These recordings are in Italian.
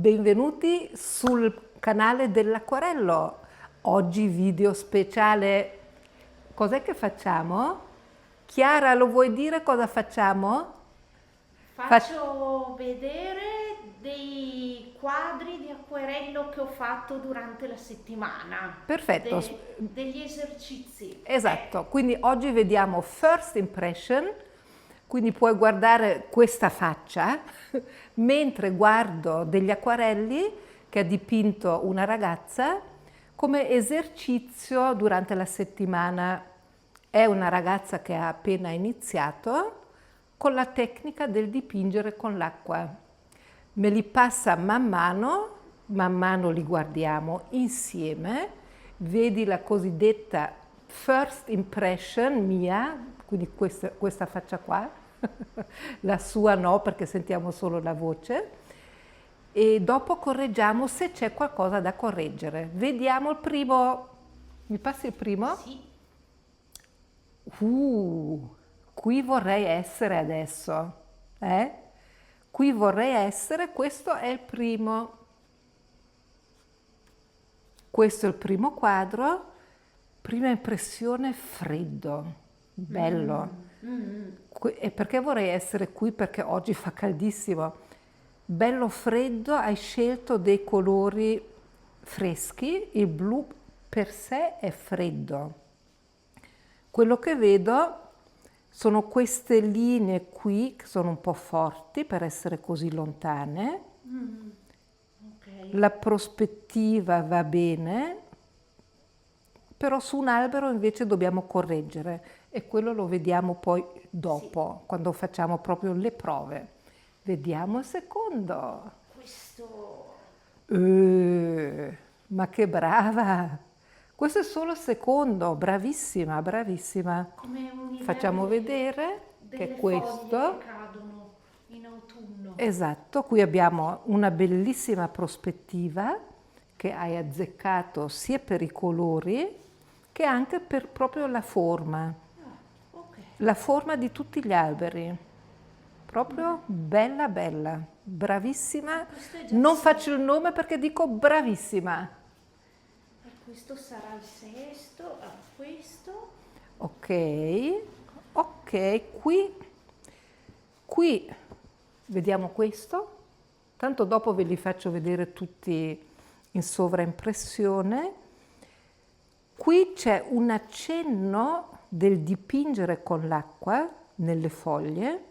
Benvenuti sul canale dell'acquarello. Oggi video speciale. Cos'è che facciamo? Chiara, lo vuoi dire cosa facciamo? Faccio vedere dei quadri di acquerello che ho fatto durante la settimana, Perfetto, degli esercizi. esatto. Quindi oggi vediamo first impression, quindi puoi guardare questa faccia mentre guardo degli acquarelli che ha dipinto una ragazza come esercizio durante la settimana. È una ragazza che ha appena iniziato con la tecnica del dipingere con l'acqua. Me li passa man mano li guardiamo insieme, vedi la cosiddetta first impression mia, quindi questa faccia qua, la sua no perché sentiamo solo la voce, e dopo correggiamo se c'è qualcosa da correggere. Vediamo il primo, mi passi il primo? Sì, Qui vorrei essere adesso, eh? Qui vorrei essere, questo è il primo. Questo è il primo quadro, prima impressione freddo, bello. E perché vorrei essere qui? Perché oggi fa caldissimo. Bello freddo, hai scelto dei colori freschi, il blu per sé è freddo. Quello che vedo sono queste linee qui che sono un po' forti per essere così lontane. ok. La prospettiva va bene, però su un albero invece dobbiamo correggere e quello lo vediamo poi dopo, quando facciamo proprio le prove. Vediamo il secondo. Questo Ma che brava! Questo è solo il secondo, bravissima, bravissima. come un'idea Facciamo vedere che delle è foglie questo. che cadono in autunno. Esatto, qui abbiamo una bellissima prospettiva che hai azzeccato sia per i colori che anche per proprio Ok, la forma di tutti gli alberi. Proprio bella bella, bravissima. questo è già Non il faccio il nome perché dico bravissima. e questo sarà il sesto. Questo Ok, ok, qui vediamo questo. Tanto dopo ve li faccio vedere tutti in sovraimpressione. Qui c'è un accenno del dipingere con l'acqua nelle foglie,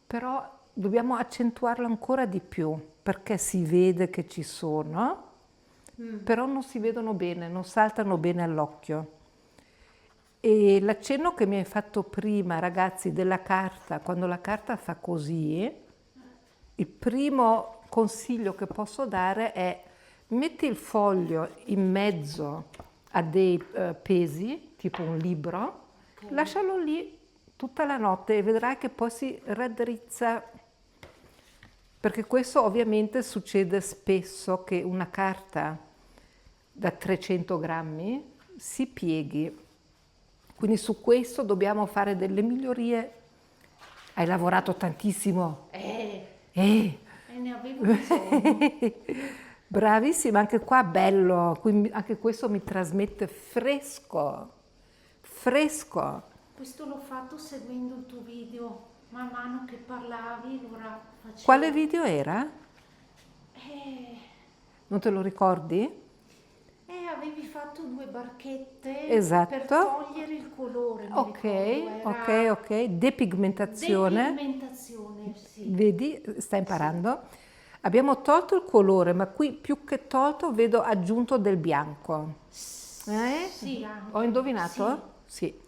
però dobbiamo accentuarlo ancora di più perché si vede che ci sono, però non si vedono bene, non saltano bene all'occhio. E l'accenno che mi hai fatto prima, ragazzi, della carta, quando la carta fa così, il primo consiglio che posso dare è metti il foglio in mezzo a dei pesi, tipo un libro, lascialo lì tutta la notte e vedrai che poi si raddrizza. Perché questo ovviamente succede spesso che una carta da 300 grammi si pieghi. Quindi su questo dobbiamo fare delle migliorie. Hai lavorato tantissimo. Eh, ne avevo bisogno. bravissima, anche qua bello, anche questo mi trasmette fresco, fresco. Questo l'ho fatto seguendo il tuo video, man mano che parlavi, allora Quale facevo. video era? Eh, Non te lo ricordi? avevi fatto due barchette per Esatto. togliere il colore, mi Ok, ricordo, ok, era ok. Depigmentazione. depigmentazione, sì. Vedi, stai Sì. imparando. Abbiamo tolto il colore, ma qui più che tolto vedo aggiunto del bianco. Sì, Ho anche, indovinato? Sì.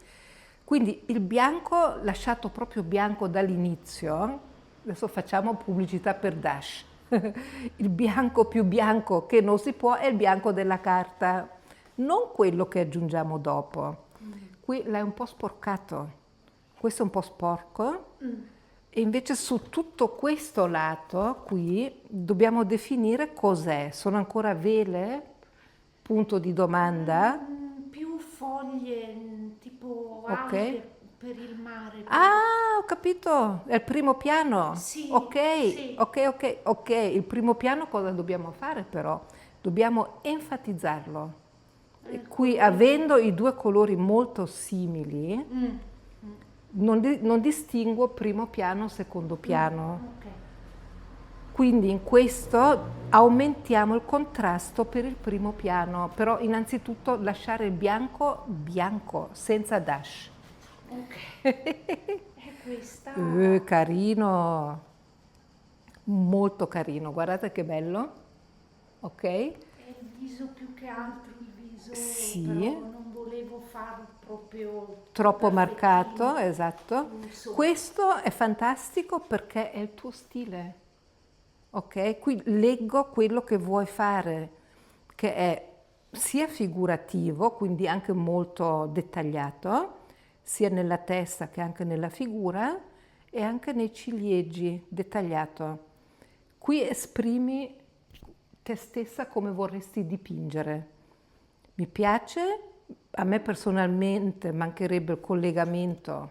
Quindi il bianco, lasciato proprio bianco dall'inizio, adesso facciamo pubblicità per Dash. Il bianco più bianco che non si può è il bianco della carta, non quello che aggiungiamo dopo. Qui l'hai un po' sporcato, questo è un po' sporco. E invece su tutto questo lato qui dobbiamo definire cos'è. Sono ancora vele? Punto di domanda. Più foglie, tipo Ok? alghe, per il mare. Ah, ho capito, è il primo piano. Sì, Ok, sì. ok. Il primo piano cosa dobbiamo fare però? Dobbiamo enfatizzarlo. E qui, Colore. avendo i due colori molto simili, Mm, non distinguo primo piano, secondo piano. ok. Quindi in questo aumentiamo il contrasto per il primo piano, però innanzitutto lasciare il bianco bianco, senza dash. Ok. E questa Carino, molto carino, guardate che bello, ok? è il viso più che altro, il viso, Sì. però non volevo farlo proprio Troppo marcato, perfettino. esatto. Insomma. Questo è fantastico perché è il tuo stile, ok? Qui leggo quello che vuoi fare, che è sia figurativo, quindi anche molto dettagliato, sia nella testa che anche nella figura e anche nei ciliegi, dettagliato. Qui esprimi te stessa come vorresti dipingere. Mi piace, a me personalmente mancherebbe il collegamento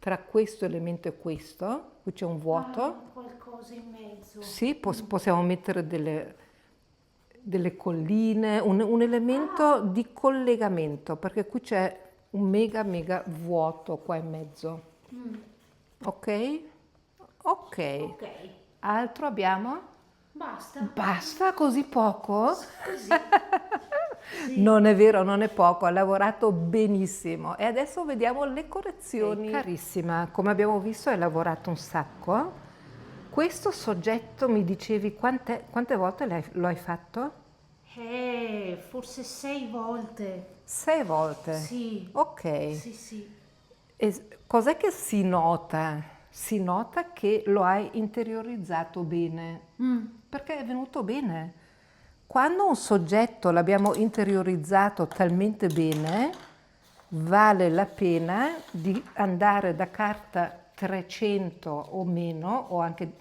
tra questo elemento e questo, qui c'è un vuoto. Qualcosa in mezzo. Sì, possiamo mettere delle colline, un elemento di collegamento, perché qui c'è un mega vuoto qua in mezzo. Ok? Ok. Ok, Altro abbiamo? basta. Basta così poco? Così. Non è vero, non è poco, ha lavorato benissimo. E adesso vediamo le correzioni. Carissima, come abbiamo visto hai lavorato un sacco. Questo soggetto mi dicevi quante volte lo hai fatto? Forse 6 volte. 6 volte. Sì. Ok. Sì. E cos'è che si nota? Si nota che lo hai interiorizzato bene, perché è venuto bene. Quando un soggetto l'abbiamo interiorizzato talmente bene, vale la pena di andare da carta 300 o meno, o anche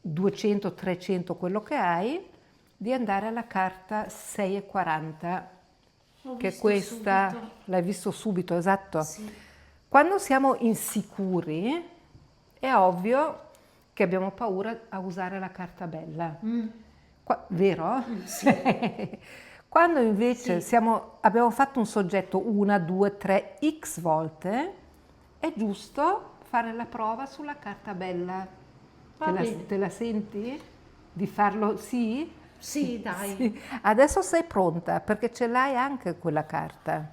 200, 300, quello che hai, di andare alla carta 6,40, Ho che è visto questa, subito. l'hai visto subito, esatto. Sì. Quando siamo insicuri, è ovvio che abbiamo paura a usare la carta bella. Vero? Sì. Quando invece Sì. abbiamo fatto un soggetto 1, 2, 3, x volte, è giusto fare la prova sulla carta bella. Va bene. Te la senti? Di farlo? Sì? Sì, dai. Sì. Adesso sei pronta perché ce l'hai anche quella carta,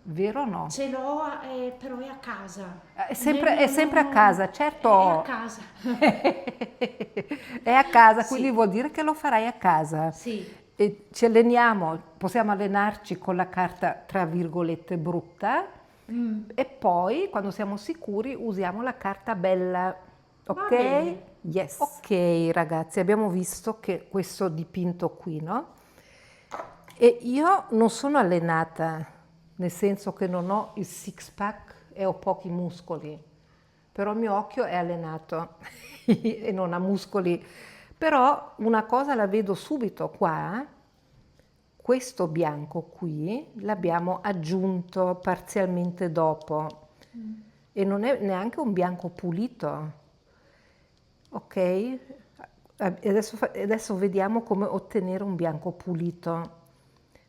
vero o no? Ce l'ho, però è a casa. È sempre a casa, certo. È a casa. È a casa, Sì. quindi vuol dire che lo farai a casa. Sì. E ci alleniamo, possiamo allenarci con la carta tra virgolette brutta e poi quando siamo sicuri usiamo la carta bella. Ok? bene. Yes. Ok ragazzi, abbiamo visto che questo dipinto qui, no? E io non sono allenata, nel senso che non ho il six pack e ho pochi muscoli, però il mio occhio è allenato e non ha muscoli. Però una cosa la vedo subito qua, questo bianco qui l'abbiamo aggiunto parzialmente dopo e non è neanche un bianco pulito, ok? Adesso vediamo come ottenere un bianco pulito.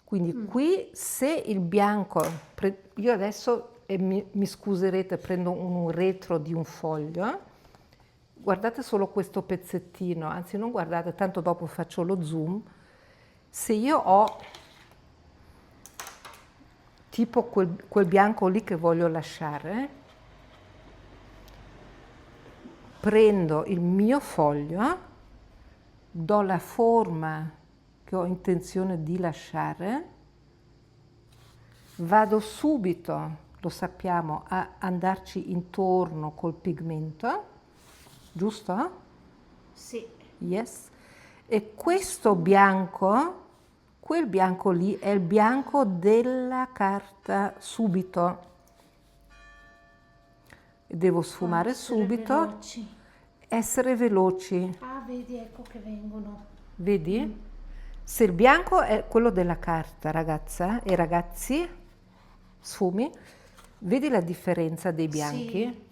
Quindi qui se il bianco, io adesso, e mi scuserete, prendo un retro di un foglio, guardate solo questo pezzettino, anzi non guardate, tanto dopo faccio lo zoom. Se io ho tipo quel bianco lì che voglio lasciare, prendo il mio foglio, do la forma che ho intenzione di lasciare, vado subito, lo sappiamo, a andarci intorno col pigmento, giusto? Sì. Yes. E questo bianco, quel bianco lì è il bianco della carta subito. Devo sfumare subito, Veloci. essere veloci. Ah, vedi, ecco che vengono. Vedi? Se il bianco è quello della carta, ragazza e ragazzi, sfumi, Vedi la differenza dei bianchi? Sì.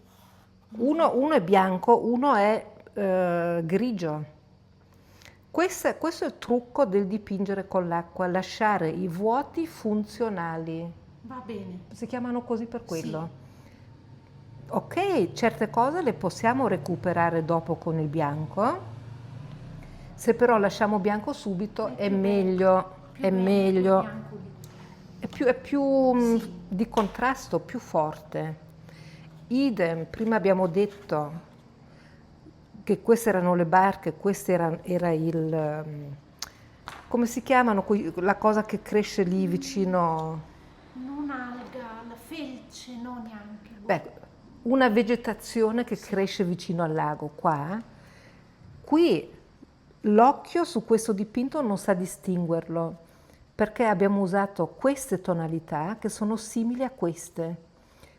Uno è bianco, uno è grigio. Questo è il trucco del dipingere con l'acqua, lasciare i vuoti funzionali. Va bene. Si chiamano così per quello. Sì. Ok, certe cose le possiamo recuperare dopo con il bianco. Se però lasciamo bianco subito è più meglio, più è bello, meglio, bianco è più Sì. di contrasto, più forte. Idem, prima abbiamo detto che queste erano le barche, questo era come si chiamano, la cosa che cresce lì vicino, Non alga, la felce, no neanche. beh, una vegetazione che cresce vicino al lago, qua. Qui l'occhio su questo dipinto non sa distinguerlo, perché abbiamo usato queste tonalità che sono simili a queste.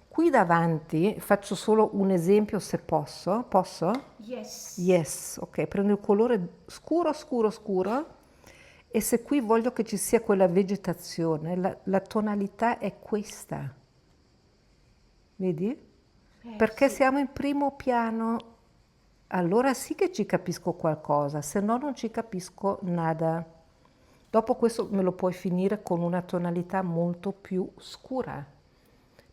Qui davanti, faccio solo un esempio se posso. Posso? Yes. Yes, ok, prendo il colore scuro, scuro, scuro e se qui voglio che ci sia quella vegetazione, la tonalità è questa. Vedi? Perché Sì. siamo in primo piano, allora sì che ci capisco qualcosa, se no non ci capisco nada. Dopo questo me lo puoi finire con una tonalità molto più scura.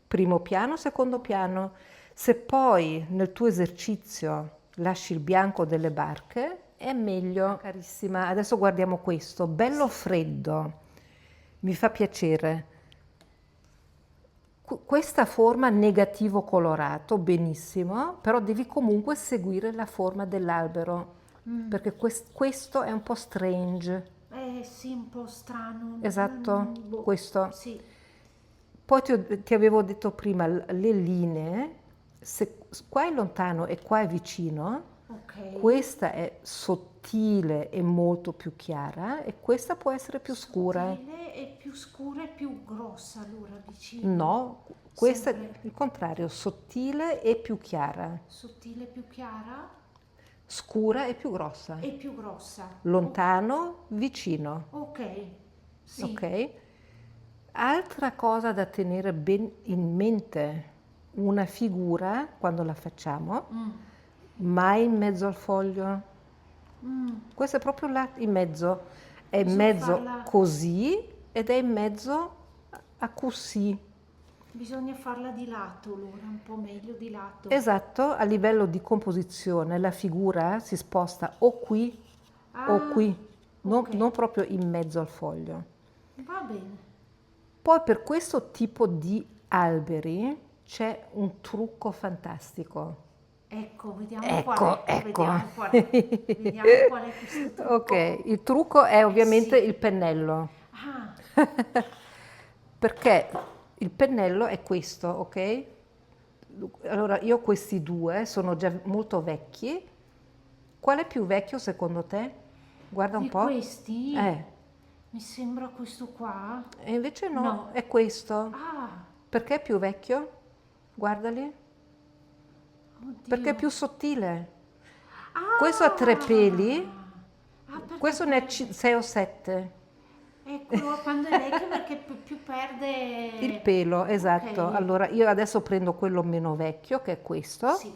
Primo piano, secondo piano. Se poi nel tuo esercizio lasci il bianco delle barche, è meglio. Carissima, adesso guardiamo questo, bello freddo, mi fa piacere. Questa forma negativo colorato, benissimo, però devi comunque seguire la forma dell'albero, perché questo è un po' strange. Sì, un po' strano. Esatto, questo. Sì. Poi ti avevo detto prima, le linee, se qua è lontano e qua è vicino, Ok. questa è sottile e molto più chiara e questa può essere più scura. Sottile e più scura e più grossa allora vicino. No, questa è Sempre. il contrario, sottile e più chiara, Sottile più chiara scura e più grossa, e più grossa. lontano, vicino. Ok. Sì. Ok? Altra cosa da tenere ben in mente, una figura quando la facciamo, mai in mezzo al foglio. Questo è proprio là in mezzo, è in Bisogna mezzo farla- così ed è in mezzo a così. Bisogna farla di lato allora, un po' meglio di lato. Esatto, a livello di composizione la figura si sposta o qui o qui, ok. non proprio in mezzo al foglio. Va bene. Poi per questo tipo di alberi c'è un trucco fantastico. Ecco, vediamo Ecco, qual è. ecco. Vediamo qual è. Vediamo qual è questo trucco. Ok, il trucco è ovviamente sì. il pennello, Ah, perché il pennello è questo, ok? Allora io questi due sono già molto vecchi. Qual è più vecchio secondo te? Guarda un di po'. questi? Eh, Mi sembra questo qua. e invece no, No. è questo. Ah, Perché è più vecchio? Guardali. oddio. Perché è più sottile. Ah! Questo ha 3 peli, Ah, perché questo ne ha 6 o 7. Ecco, quando è vecchio perché più perde... Il pelo, esatto. Ok. Allora io adesso prendo quello meno vecchio, che è questo. Sì.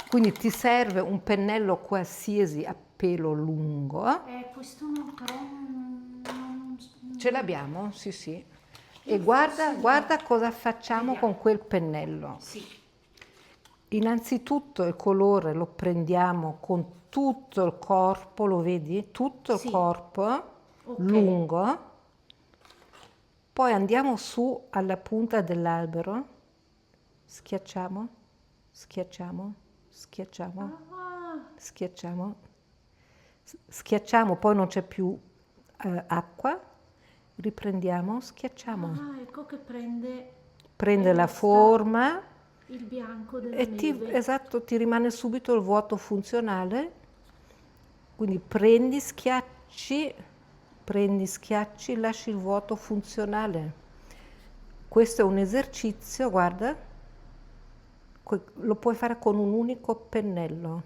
Quindi ti serve un pennello qualsiasi a pelo lungo. Questo non però... Ce l'abbiamo? Sì, sì. E forse no. guarda cosa facciamo Vediamo. con quel pennello. Sì. Innanzitutto il colore lo prendiamo con tutto il corpo, lo vedi? Tutto il Sì. corpo, Ok. lungo. Poi andiamo su alla punta dell'albero, schiacciamo, schiacciamo, schiacciamo, Ah, schiacciamo, schiacciamo, poi non c'è più acqua, riprendiamo, schiacciamo. ecco che prende Prende la resta forma il bianco della e neve. esatto, ti rimane subito il vuoto funzionale. Quindi prendi, schiacci, lasci il vuoto funzionale. Questo è un esercizio, guarda, lo puoi fare con un unico pennello.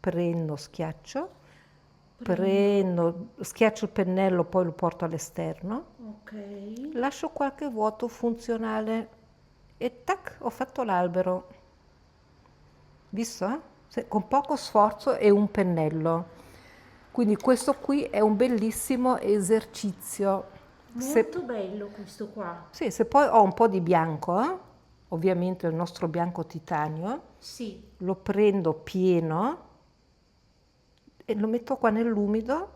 Prendo, schiaccio, prendo, schiaccio il pennello, poi lo porto all'esterno, Ok. lascio qualche vuoto funzionale e tac, ho fatto l'albero. Visto? Con poco sforzo e un pennello. Quindi questo qui è un bellissimo esercizio. Molto bello questo qua. Sì, se poi ho un po' di bianco, ovviamente il nostro bianco titanio, Sì. lo prendo pieno e lo metto qua nell'umido,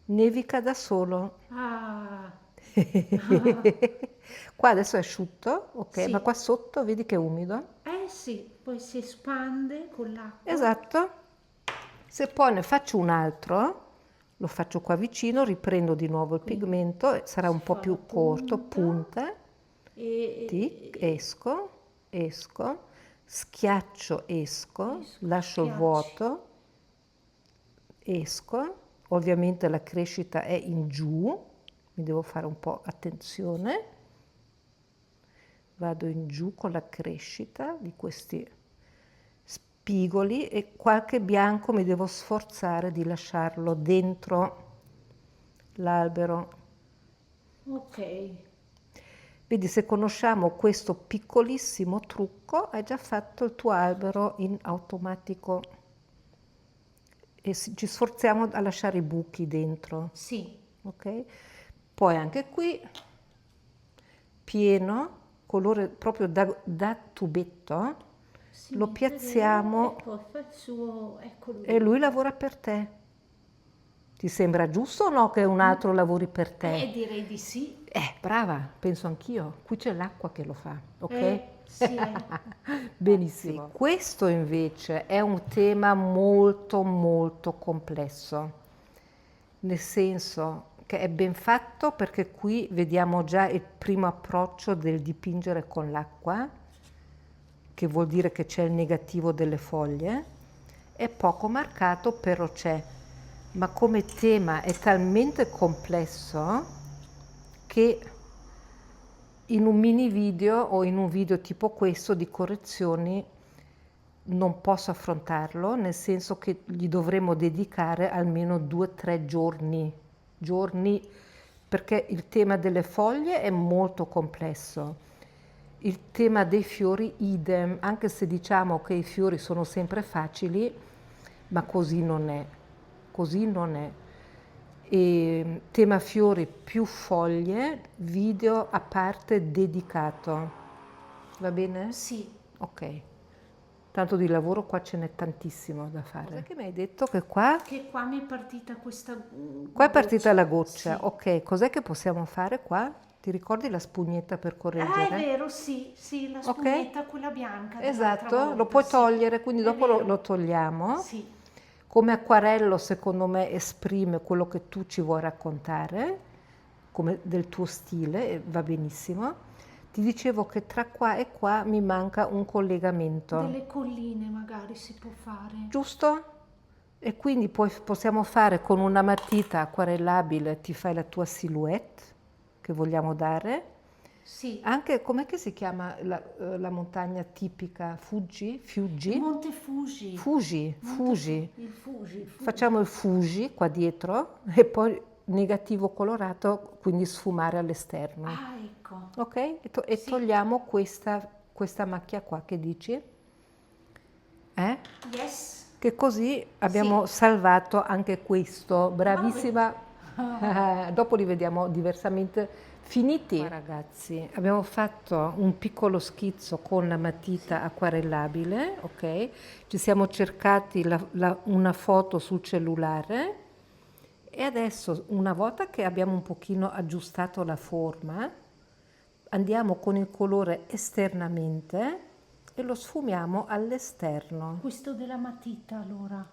nevica da solo. Ah, Qua adesso è asciutto, ok, ma sì. qua sotto vedi che è umido. Eh sì, poi si espande con l'acqua. Esatto. Se poi ne faccio un altro, lo faccio qua vicino, riprendo di nuovo il Qui pigmento, sarà si un po' fa la più corto, punta punta, tic, e esco, schiaccio, esco, lascio il schiacci. vuoto, esco, ovviamente la crescita è in giù, mi devo fare un po' attenzione, vado in giù con la crescita di questi spigoli e qualche bianco mi devo sforzare di lasciarlo dentro l'albero. Ok, Vedi, se conosciamo questo piccolissimo trucco, hai già fatto il tuo albero in automatico e ci sforziamo a lasciare i buchi dentro, sì. ok? Poi anche qui, pieno, colore proprio da tubetto, Si lo mette dentro piazziamo e poi fa il suo, eccolo e lui lì. lavora per te. Ti sembra giusto o no che un altro lavori per te? Direi di sì. Brava, penso anch'io. Qui c'è l'acqua che lo fa, ok? Sì, Benissimo. Questo invece è un tema molto molto complesso, nel senso che è ben fatto perché qui vediamo già il primo approccio del dipingere con l'acqua, che vuol dire che c'è il negativo delle foglie, è poco marcato però c'è, ma come tema è talmente complesso che in un mini video o in un video tipo questo di correzioni non posso affrontarlo, nel senso che gli dovremo dedicare almeno 2 o 3 giorni, perché il tema delle foglie è molto complesso. Il tema dei fiori idem, anche se diciamo che i fiori sono sempre facili, ma così non è. Così non è. E tema fiori più foglie, video a parte dedicato. Va bene? sì. Ok. Tanto di lavoro qua ce n'è tantissimo da fare. Cos'è che mi hai detto che qua? Che qua mi è partita questa Qua è partita la Sì. goccia. Ok, cos'è che possiamo fare qua? Ti ricordi la spugnetta per Ah, è correggere? vero, sì, sì, la Ok? spugnetta, quella bianca dell'altra Esatto, lo volta, puoi sì. togliere, quindi È dopo lo, vero. lo togliamo. Sì, Come acquarello, secondo me, esprime quello che tu ci vuoi raccontare, come del tuo stile, e va benissimo. Ti dicevo che tra qua e qua mi manca un collegamento, delle colline magari si può fare. giusto? E quindi possiamo fare con una matita acquarellabile, ti fai la tua silhouette che vogliamo dare. Sì, Anche, com'è che si chiama la montagna tipica? Fuji? Fuji? Monte Fuji. Fuji, Fuji. Il Fuji, il Fuji. Facciamo il Fuji qua dietro e poi negativo colorato, quindi sfumare all'esterno. Ah, ecco. Ok? E Sì. togliamo questa macchia qua, che dici? Yes. Che così abbiamo salvato anche questo. Bravissima. Dopo li vediamo diversamente finiti. Qua, ragazzi, abbiamo fatto un piccolo schizzo con la matita acquarellabile, ok? Ci siamo cercati una foto sul cellulare e adesso, una volta che abbiamo un pochino aggiustato la forma, andiamo con il colore esternamente e lo sfumiamo all'esterno. Questo della matita allora.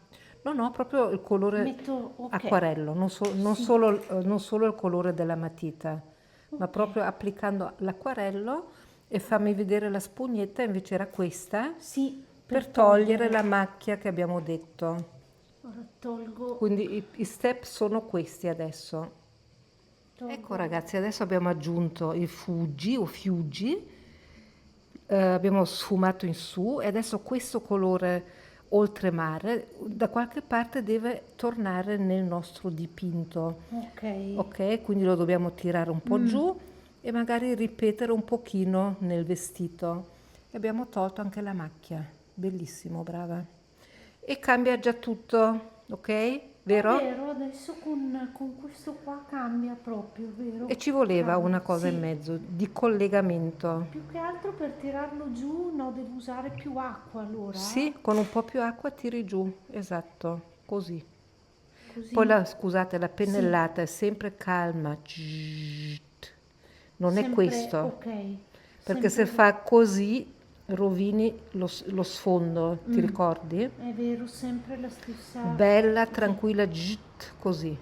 No, proprio il colore Metto, ok. acquarello, non solo il colore della matita, ma proprio applicando l'acquarello. E fammi vedere la spugnetta, invece era questa, Sì, per togliere la macchia che abbiamo detto. Ora tolgo. Quindi i step sono questi adesso. Ecco ragazzi, adesso abbiamo aggiunto il Fuji o Fuji, abbiamo sfumato in su e adesso questo colore oltremare, da qualche parte deve tornare nel nostro dipinto. Ok. Ok? Quindi lo dobbiamo tirare un po' giù e magari ripetere un pochino nel vestito. E abbiamo tolto anche la macchia. Bellissimo, brava. E cambia già tutto, ok? È Vero? vero, adesso con questo qua cambia proprio, E vero? ci voleva Cambia, una cosa e sì. mezzo di collegamento. Più che altro per tirarlo giù, no, devo usare più acqua allora, Sì, con un po' più acqua tiri giù, esatto, così. Poi così. scusate, la Sì, pennellata è sempre calma, non è sempre questo, ok, perché se sempre fa così rovini lo sfondo, ti ricordi? è vero, sempre la stessa. Bella, Ok, tranquilla, così.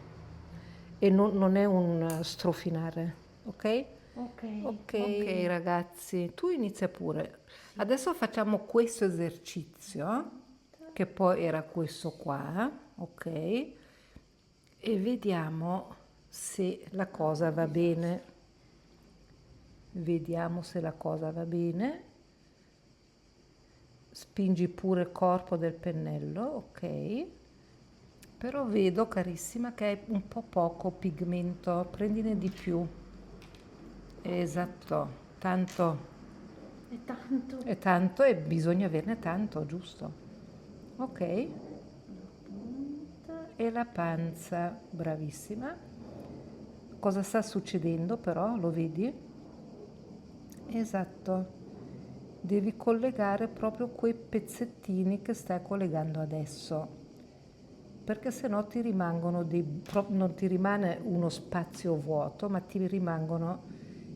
E non è un strofinare, ok? ok, Ok, va ok bene. ragazzi, tu inizia pure. Adesso facciamo questo esercizio, che poi era questo qua, ok? E vediamo se la cosa va bene. Vediamo se la cosa va bene. Spingi pure il corpo del pennello, ok? Però vedo, carissima, che hai un po' poco pigmento, prendine di più. Esatto, tanto È tanto. è tanto e bisogna averne tanto, giusto? Ok? Punta. E la panza, bravissima. Cosa sta succedendo però? Lo vedi? Esatto. Devi collegare proprio quei pezzettini che stai collegando adesso, perché se no ti rimangono non ti rimane uno spazio vuoto, ma ti rimangono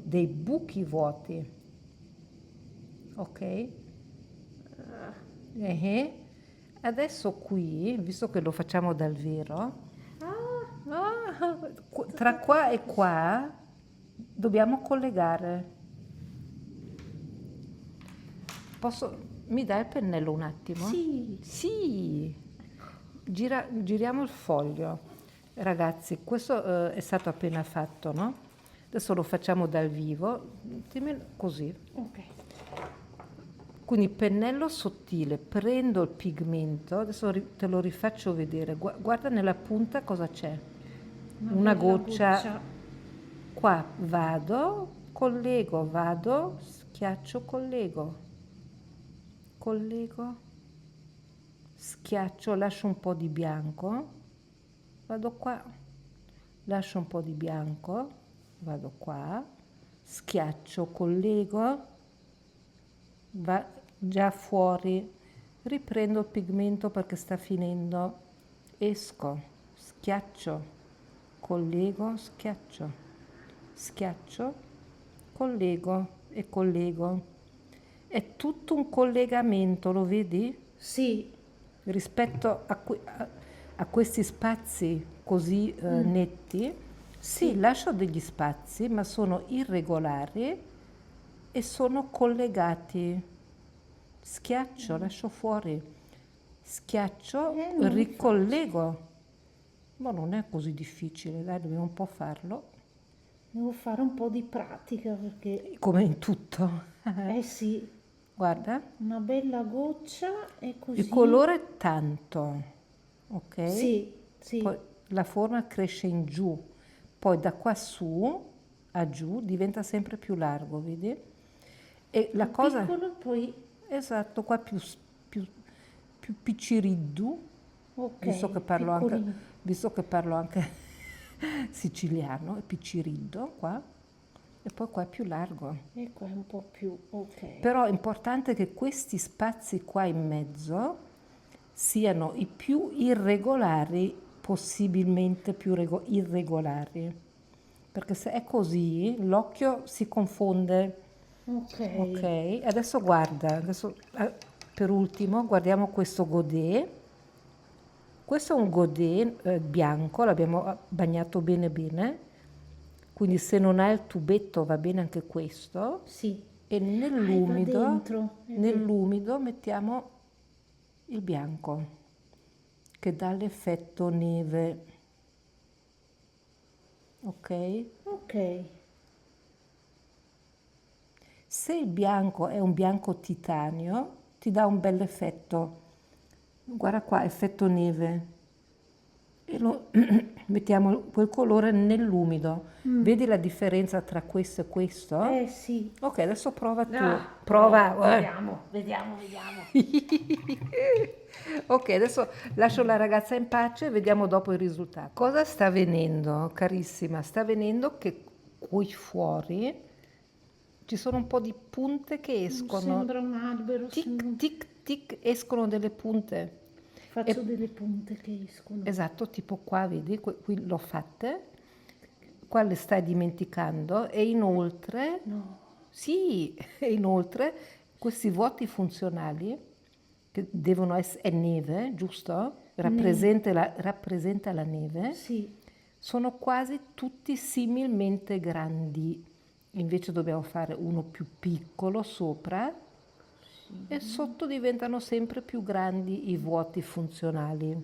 dei buchi vuoti. Ok? Adesso qui, visto che lo facciamo dal vero, tra qua e qua dobbiamo collegare. Mi dai il pennello un attimo? Sì, Sì. Giriamo il foglio. Ragazzi, questo è stato appena fatto, no? Adesso lo facciamo dal vivo, così. ok. Quindi pennello sottile, prendo il pigmento, adesso te lo rifaccio vedere. Guarda nella punta cosa c'è. Una Bella goccia. goccia. Qua vado, collego, vado, schiaccio, collego, schiaccio, lascio un po' di bianco, vado qua, lascio un po' di bianco, vado qua, schiaccio, collego, va già fuori, riprendo il pigmento perché sta finendo, esco, schiaccio, collego, schiaccio, schiaccio, collego e collego. È tutto un collegamento, lo vedi? Sì, Rispetto a questi spazi così netti, sì, sì. lascio degli spazi, ma sono irregolari e sono collegati. Schiaccio, lascio fuori, schiaccio, Non è facile. ricollego. Ma non è così difficile, dai, dobbiamo un po' farlo, Devo fare un po' di pratica perché, come in tutto. eh sì, Guarda, una bella goccia e il così. colore è tanto, ok? Sì, Poi sì. la forma cresce in giù, poi da qua su a giù diventa sempre più largo, vedi? E la Più cosa, piccolo, poi. esatto, qua più, più picciriddu, Ok, visto che piccolino. visto che parlo anche siciliano, è picciriddo qua, e poi qua è più largo. E qua è un po' più. Ok. Però è importante che questi spazi qua in mezzo siano i più irregolari, possibilmente più irregolari, perché se è così l'occhio si confonde. Ok. Ok, adesso guarda, adesso per ultimo guardiamo questo godet. Questo è un godet bianco, l'abbiamo bagnato bene bene, quindi se non hai il tubetto va bene anche questo. Sì. E Ah, e va dentro, è vero. nell'umido mettiamo il bianco, che dà l'effetto neve, ok? Ok. Se il bianco è un bianco titanio, ti dà un bel effetto. Guarda qua, effetto neve. E lo mettiamo quel colore nell'umido. Vedi la differenza tra questo e questo? Sì. Ok, adesso prova tu. Prova. Vediamo. Ok, adesso lascio la ragazza in pace e vediamo dopo il risultato. Cosa sta avvenendo, carissima? Sta avvenendo che qui fuori ci sono un po' di punte che escono. Sembra un albero. Tic, tic, tic, escono delle punte. Faccio delle punte che escono. Esatto, tipo qua, vedi, qui l'ho fatte, qua le stai dimenticando e inoltre, No. sì, e inoltre questi vuoti funzionali, che devono essere, è neve, giusto? Rappresenta la neve, Sì. sono quasi tutti similmente grandi, invece dobbiamo fare uno più piccolo sopra e sotto diventano sempre più grandi i vuoti funzionali.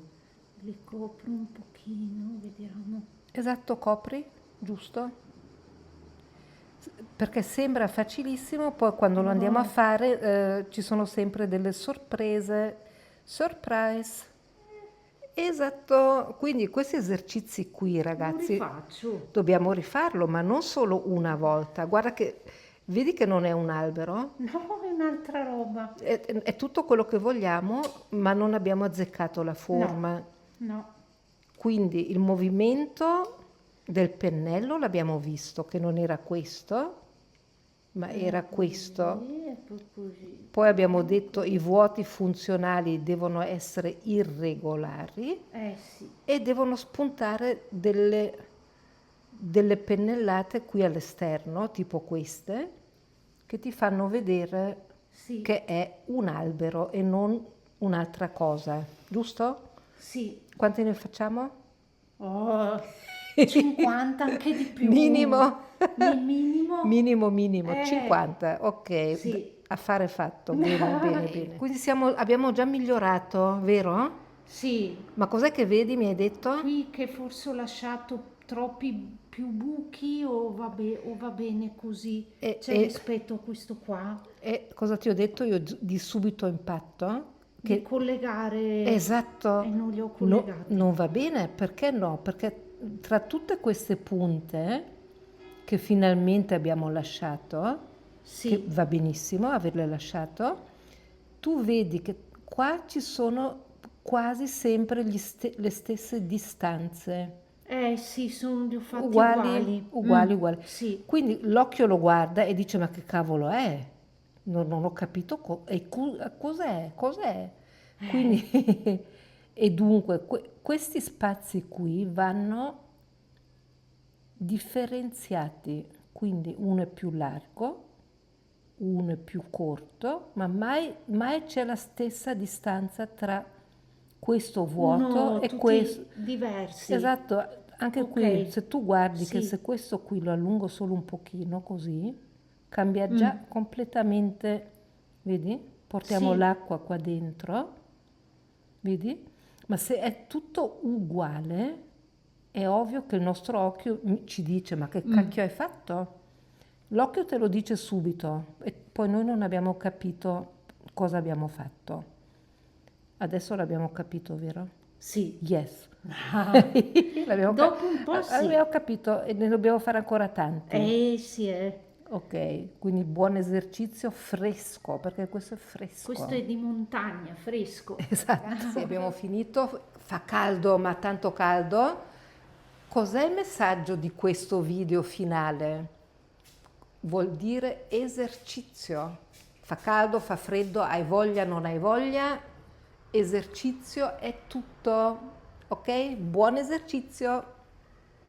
Li copro un pochino, vediamo. Esatto, copri, giusto? Perché sembra facilissimo, poi quando lo andiamo a fare ci sono sempre delle sorprese. Surprise! Esatto, quindi questi esercizi qui, ragazzi, Lo rifaccio. dobbiamo rifarlo, ma non solo una volta. Guarda che, vedi che non è un albero? No, è un'altra roba. È tutto quello che vogliamo, ma non abbiamo azzeccato la forma. No. Quindi il movimento del pennello l'abbiamo visto, che non era questo, ma era questo. E poi così. Poi abbiamo detto i vuoti funzionali devono essere irregolari Sì. e devono spuntare delle pennellate qui all'esterno, tipo queste, che ti fanno vedere Sì. che è un albero e non un'altra cosa, giusto? Sì. Quanti ne facciamo? Oh, 50, anche di più. Minimo. Minimo. Minimo, 50, ok. Sì. Affare fatto, bene. Quindi abbiamo già migliorato, vero? Sì. Ma cos'è che vedi, mi hai detto? Qui che forse ho lasciato troppi più buchi o va bene così, rispetto a questo qua. E cosa ti ho detto io di subito impatto? Di collegare. Esatto. E non li ho collegati. Non va bene, perché no? Perché tra tutte queste punte che finalmente abbiamo lasciato, Sì. che va benissimo averle lasciato, tu vedi che qua ci sono quasi sempre le stesse distanze. Sì, li ho fatti uguali. Uguali. Sì. Quindi l'occhio lo guarda e dice: ma che cavolo è? Non ho capito cos'è. Quindi, e dunque questi spazi qui vanno differenziati, quindi uno è più largo, uno è più corto, ma mai c'è la stessa distanza tra questo vuoto e tutti questo. diversi. Esatto, anche Ok. qui, se tu guardi che Sì. se questo qui lo allungo solo un pochino così, cambia già completamente, vedi? Portiamo Sì. l'acqua qua dentro, vedi? Ma se è tutto uguale, è ovvio che il nostro occhio ci dice: ma che cacchio hai fatto? L'occhio te lo dice subito e poi noi non abbiamo capito cosa abbiamo fatto. Adesso l'abbiamo capito, vero? Sì. Yes. Dopo un po' sì. Abbiamo capito e ne dobbiamo fare ancora tanti. Sì, Ok, quindi buon esercizio fresco, perché questo è fresco. Questo è di montagna, fresco. Esatto, sì, abbiamo finito. Fa caldo, ma tanto caldo. Cos'è il messaggio di questo video finale? Vuol dire esercizio. Fa caldo, fa freddo, hai voglia, non hai voglia. Esercizio è tutto. Ok? Buon esercizio!